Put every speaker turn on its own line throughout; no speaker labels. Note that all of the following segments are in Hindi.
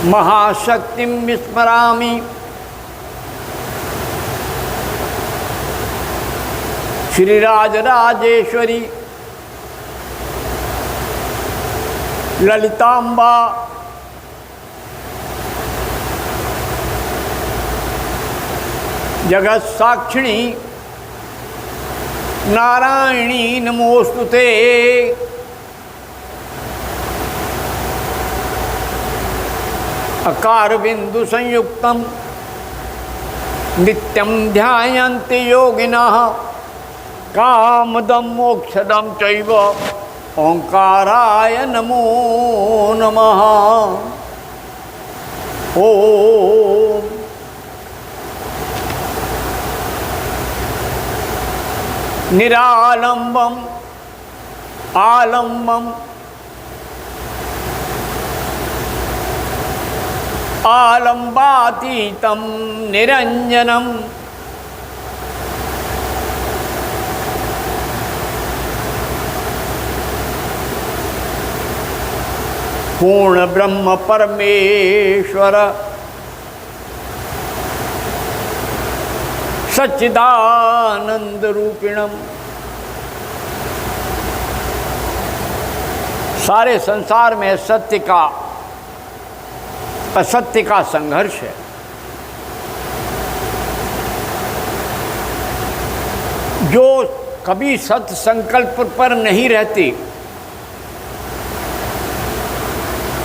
महाशक्तिं विस्मरामि श्रीराजराजेश्वरी ललितांबा जगत साक्षिणी नारायणी नमोस्तुते। अकार बिंदु संयुक्तम नित्यं ध्यायन्ति योगिनः कामदं मोक्षदं चैव ओंकाराय नमो नमः। ओम निरालंबम आलंबम आलंबातीतं निरंजनम पूर्ण ब्रह्म परमेश्वर सच्चिदानंद रूपिणम। सारे संसार में सत्य का असत्य का संघर्ष है। जो कभी सत्य संकल्प पर नहीं रहती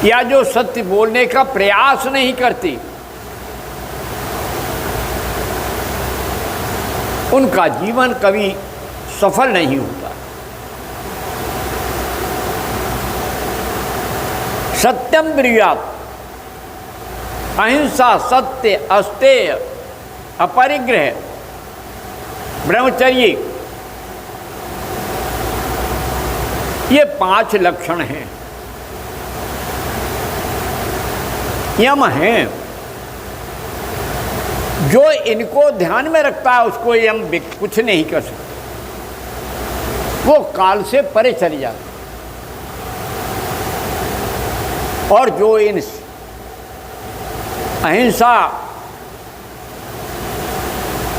या जो सत्य बोलने का प्रयास नहीं करती, उनका जीवन कभी सफल नहीं होता। सत्यम ब्रूयात्, अहिंसा सत्य अस्तेय अपरिग्रह ब्रह्मचर्य, ये 5 लक्षण हैं, यम हैं। जो इनको ध्यान में रखता है उसको यम कुछ नहीं कर सकता, वो काल से परे चली जाती। और जो इन अहिंसा,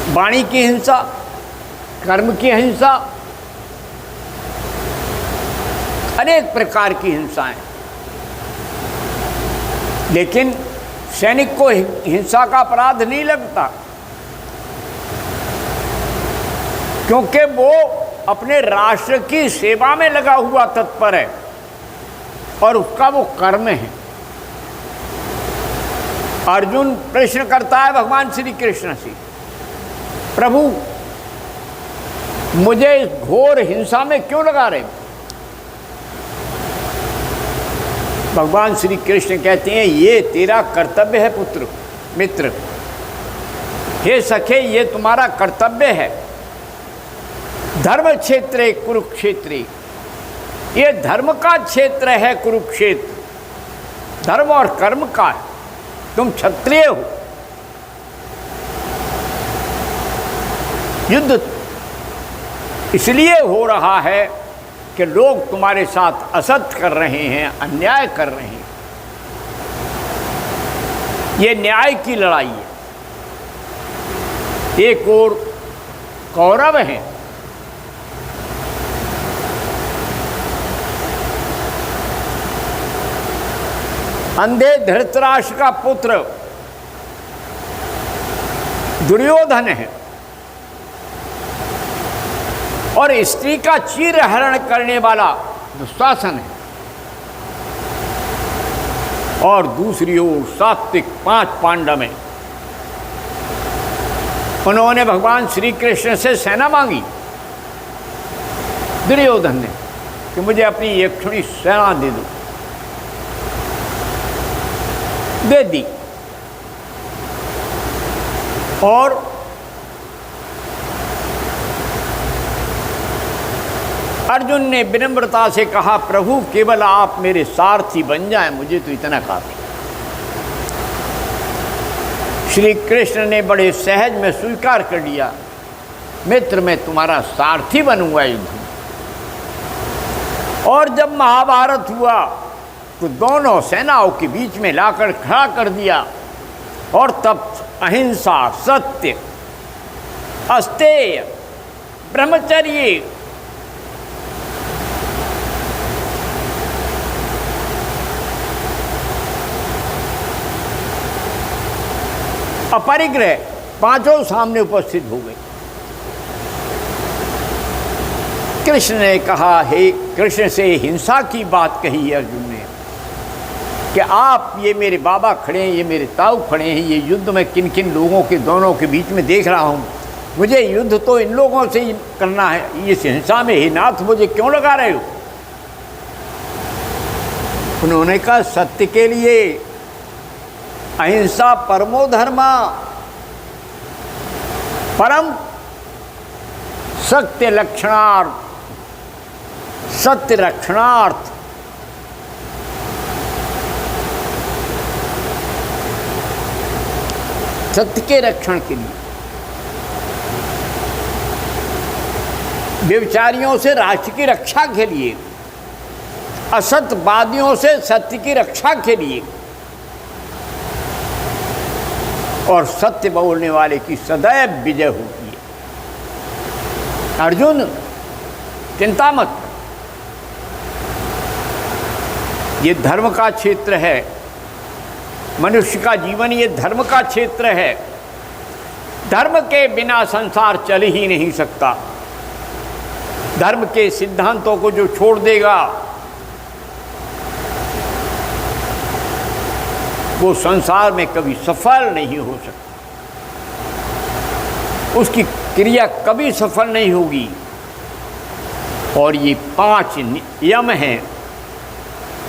वाणी की हिंसा, कर्म की हिंसा, अनेक प्रकार की हिंसाएं, लेकिन सैनिक को हिंसा का अपराध नहीं लगता, क्योंकि वो अपने राष्ट्र की सेवा में लगा हुआ तत्पर है और उसका वो कर्म है। अर्जुन प्रश्न करता है भगवान श्री कृष्ण से, प्रभु मुझे इस घोर हिंसा में क्यों लगा रहे? भगवान श्री कृष्ण कहते हैं, ये तेरा कर्तव्य है पुत्र मित्र, हे सखे ये तुम्हारा कर्तव्य है। धर्म क्षेत्र कुरुक्षेत्री, ये धर्म का क्षेत्र है कुरुक्षेत्र, धर्म और कर्म का है। तुम क्षत्रिय हो, युद्ध इसलिए हो रहा है कि लोग तुम्हारे साथ असत्य कर रहे हैं, अन्याय कर रहे हैं। ये न्याय की लड़ाई है। एक और कौरव हैं, अंधे धृतराष्ट्र का पुत्र दुर्योधन है और स्त्री का चीरहरण करने वाला दुशासन है। और दूसरी ओर सात्विक 5 पांडव हैं। उन्होंने भगवान श्री कृष्ण से सेना मांगी, दुर्योधन ने, कि मुझे अपनी एक थोड़ी सेना दे दो। दे दी। और अर्जुन ने विनम्रता से कहा, प्रभु केवल आप मेरे सारथी बन जाएं, मुझे तो इतना काफी। श्री कृष्ण ने बड़े सहज में स्वीकार कर लिया, मित्र मैं तुम्हारा सारथी बनूंगा युद्ध में। और जब महाभारत हुआ को दोनों सेनाओं के बीच में लाकर खड़ा कर दिया और तब अहिंसा, सत्य, अस्तेय, ब्रह्मचर्य, अपरिग्रह पांचों सामने उपस्थित हो गए। कृष्ण ने कहा, हे कृष्ण से हिंसा की बात कही अर्जुन ने कि आप, ये मेरे बाबा खड़े हैं, ये मेरे ताऊ खड़े हैं, ये युद्ध में किन किन लोगों के दोनों के बीच में देख रहा हूँ, मुझे युद्ध तो इन लोगों से ही करना है, इस हिंसा में हे नाथ मुझे क्यों लगा रहे हो? उन्होंने कहा, सत्य के लिए अहिंसा परमो धर्मा, परम सत्य लक्षणार्थ, सत्य रक्षणार्थ, सत्य के रक्षण के लिए, व्यभिचारियों से राष्ट्र की रक्षा के लिए, असत्यवादियों से सत्य की रक्षा के लिए, और सत्य बोलने वाले की सदैव विजय होती है। अर्जुन, चिंता मत, ये धर्म का क्षेत्र है, मनुष्य का जीवन ये धर्म का क्षेत्र है। धर्म के बिना संसार चल ही नहीं सकता। धर्म के सिद्धांतों को जो छोड़ देगा वो संसार में कभी सफल नहीं हो सकता, उसकी क्रिया कभी सफल नहीं होगी। और ये 5 नियम हैं,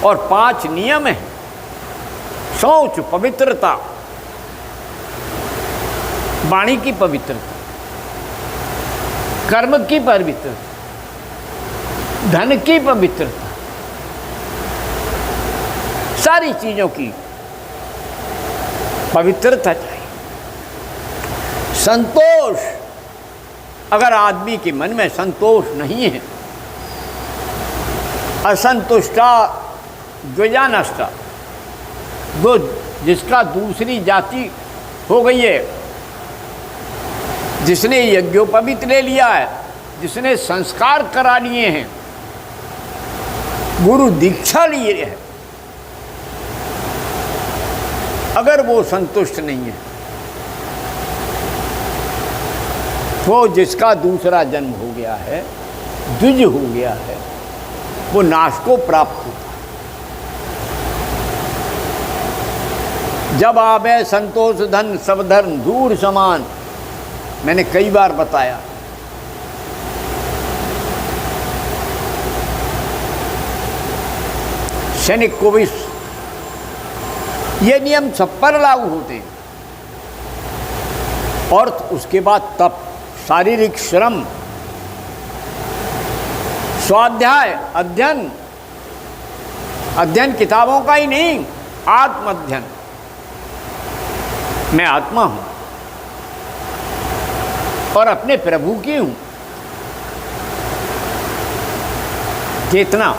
और 5 नियम हैं, शौच, पवित्रता, वाणी की पवित्रता, कर्म की पवित्रता, धन की पवित्रता, सारी चीजों की पवित्रता चाहिए। संतोष, अगर आदमी के मन में संतोष नहीं है, असंतुष्टा द्विजानष्टा, वो जिसका दूसरी जाति हो गई है, जिसने यज्ञोपवीत ले लिया है, जिसने संस्कार करा लिए हैं, गुरु दीक्षा लिए है, अगर वो संतुष्ट नहीं है, वो जिसका दूसरा जन्म हो गया है, द्विज हो गया है, वो नाश को प्राप्त होता है। जब आवे संतोष धन सब धर्म दूर समान, मैंने कई बार बताया। सैनिक को भी ये नियम सब पर लागू होते हैं। और उसके बाद तप, शारीरिक श्रम, स्वाध्याय, अध्ययन, अध्ययन किताबों का ही नहीं, आत्म अध्ययन। मैं आत्मा हूं और अपने प्रभु की हूं। चेतना,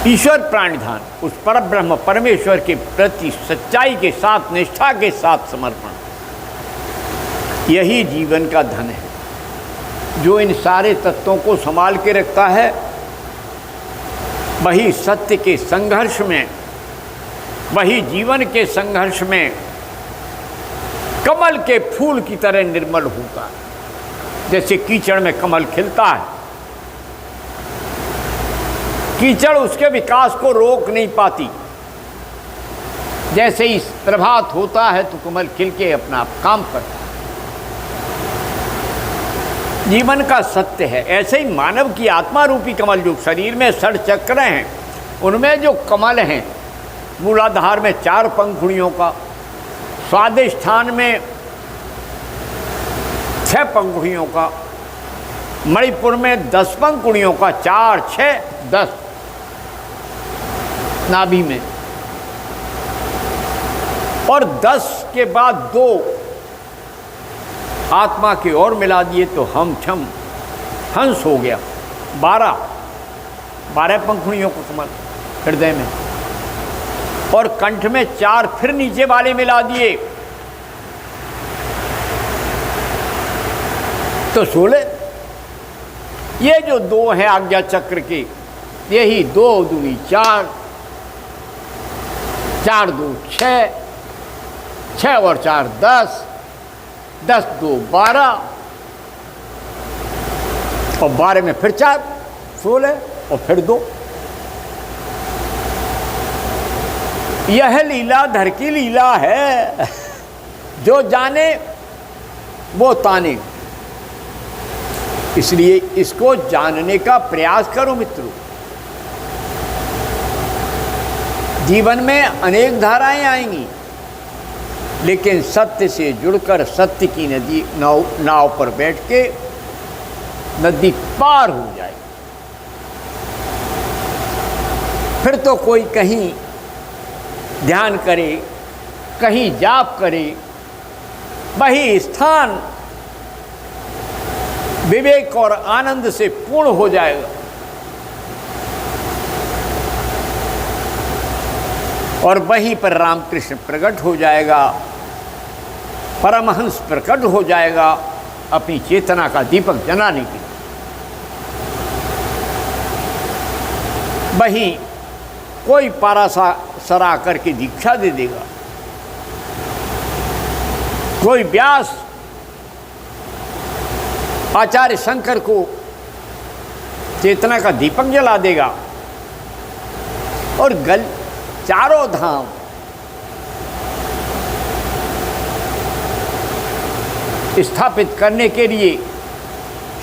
ईश्वर प्राणिधान, उस परब्रह्म परमेश्वर के प्रति सच्चाई के साथ, निष्ठा के साथ समर्पण, यही जीवन का धन है। जो इन सारे तत्वों को संभाल के रखता है, वही सत्य के संघर्ष में, वही जीवन के संघर्ष में कमल के फूल की तरह निर्मल होता है। जैसे कीचड़ में कमल खिलता है, कीचड़ उसके विकास को रोक नहीं पाती। जैसे ही प्रभात होता है तो कमल खिल के अपना काम करता है। जीवन का सत्य है। ऐसे ही मानव की आत्मा रूपी कमल, जो शरीर में 6 चक्र हैं, उनमें जो कमल हैं, मूलाधार में 4 पंखुड़ियों का, स्वादिष्ठान में 6 पंखुड़ियों का, मणिपुर में 10 पंखुड़ियों का, 4, 6, 10 नाभि में, और 10 के बाद 2 आत्मा के और मिला दिए तो हम छम हंस हो गया, 12। 12 पंखुड़ियों को कमल हृदय में, और कंठ में 4 फिर नीचे वाले मिला दिए तो 16। ये जो 2 हैं आज्ञा चक्र के, यही 2 दूनी 4, 4 2 6, 6 और 4 10, 10 2 12, और 12 में फिर 4 16 और फिर 2। यह लीलाधर की लीला है, जो जाने वो ताने। इसलिए इसको जानने का प्रयास करो मित्रों। जीवन में अनेक धाराएं आएंगी, लेकिन सत्य से जुड़कर सत्य की नदी नाव पर बैठ के नदी पार हो जाए। फिर तो कोई कहीं ध्यान करे, कहीं जाप करे, वही स्थान विवेक और आनंद से पूर्ण हो जाएगा। और वहीं पर रामकृष्ण प्रकट हो जाएगा, परमहंस प्रकट हो जाएगा अपनी चेतना का दीपक जलाने के लिए। वहीं कोई पारासरा करके दीक्षा दे देगा, कोई व्यास आचार्य शंकर को चेतना का दीपक जला देगा, और चारों धाम स्थापित करने के लिए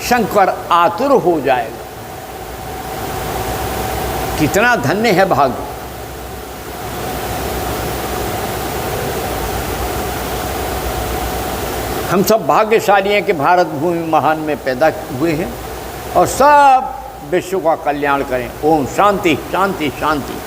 शंकर आतुर हो जाएगा। कितना धन्य है भाग्य। हम सब भाग्यशाली हैं कि भारत भूमि महान में पैदा हुए हैं, और सब विश्व का कल्याण करें। ओम शांति शांति शांति।